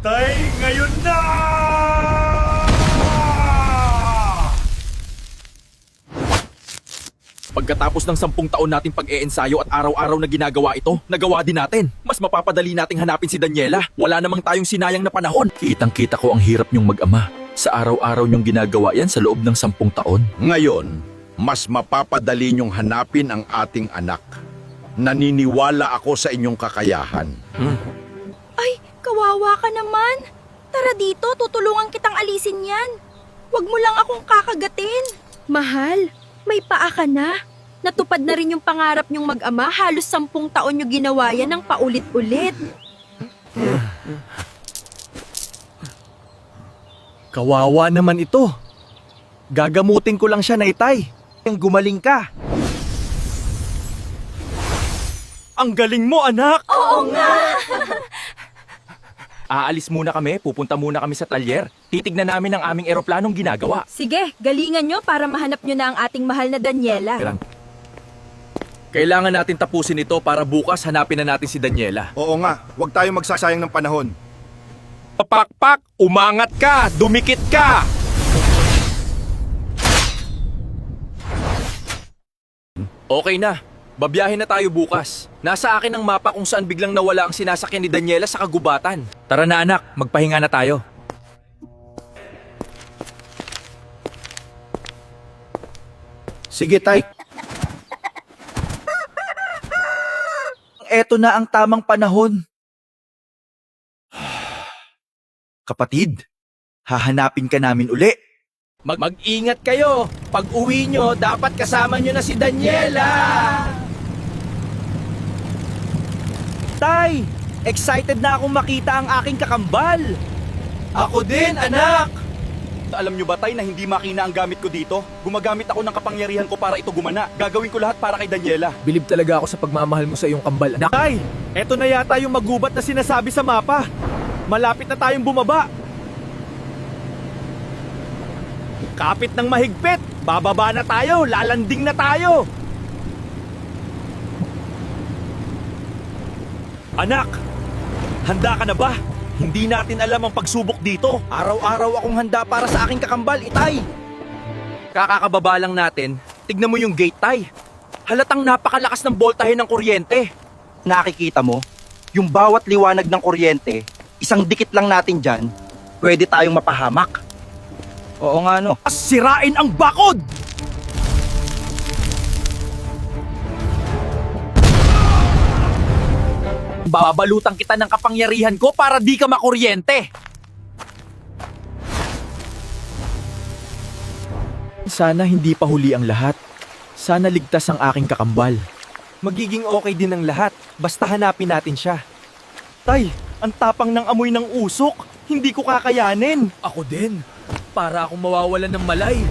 Tay, ngayon na! Pagkatapos ng 10 taon nating pag-eensayo at araw-araw na ginagawa ito, nagawa din natin. Mas mapapadali nating hanapin si Daniela. Wala namang tayong sinayang na panahon. Kitang-kita ko ang hirap niyong mag-ama. Sa araw-araw niyong ginagawa yan sa loob ng 10 taon. Ngayon, mas mapapadali niyong hanapin ang ating anak. Naniniwala ako sa inyong kakayahan. Ay, kawawa ka naman. Tara dito, tutulungan kitang alisin yan. Huwag mo lang akong kakagatin. Mahal, may paa ka na. Natupad na rin yung pangarap niyong mag-ama. Halos 10 taon niyo ginawa yan ng paulit-ulit. Kawawa naman ito. Gagamutin ko lang siya na itay. Yung gumaling ka. Ang galing mo, anak! Oo nga! Aalis muna kami, pupunta muna kami sa talyer. Titignan namin ang aming eroplanong ginagawa. Sige, galingan nyo para mahanap nyo na ang ating mahal na Daniela. Kailangan natin tapusin ito para bukas hanapin na natin si Daniela. Oo nga, huwag tayong magsasayang ng panahon. Pakpak, umangat ka, dumikit ka! Okay na, babiyahin na tayo bukas. Nasa akin ang mapa kung saan biglang nawala ang sinasakyan ni Daniela sa kagubatan. Tara na anak, magpahinga na tayo. Sige, tay. Eto na ang tamang panahon. Kapatid, hahanapin ka namin uli. Mag-ingat kayo. Pag uwi nyo, dapat kasama nyo na si Daniela. Tay, excited na akong makita ang aking kakambal. Ako din, anak. Alam nyo ba, Tay, na hindi makina ang gamit ko dito? Gumagamit ako ng kapangyarihan ko para ito gumana. Gagawin ko lahat para kay Daniela. Bilib talaga ako sa pagmamahal mo sa iyong kambal, anak. Tay, eto na yata yung magubat na sinasabi sa mapa. Malapit na tayong bumaba. Kapit ng mahigpit. Bababa na tayo, lalanding na tayo. Anak, handa ka na ba? Hindi natin alam ang pagsubok dito. Araw-araw akong handa para sa aking kakambal, itay. Kakakababa lang natin. Tignan mo yung gate, Tay. Halatang napakalakas ng boltahe ng kuryente. Nakikita mo, yung bawat liwanag ng kuryente, isang dikit lang natin dyan, pwede tayong mapahamak. Oo nga no. Sirain ang bakod! Babalutang kita ng kapangyarihan ko para di ka makuryente. Sana hindi pa huli ang lahat. Sana ligtas ang aking kakambal. Magiging okay din ang lahat, basta hanapin natin siya. Tay, ang tapang ng amoy ng usok. Hindi ko kakayanin. Ako din. Para akong mawawalan ng malay.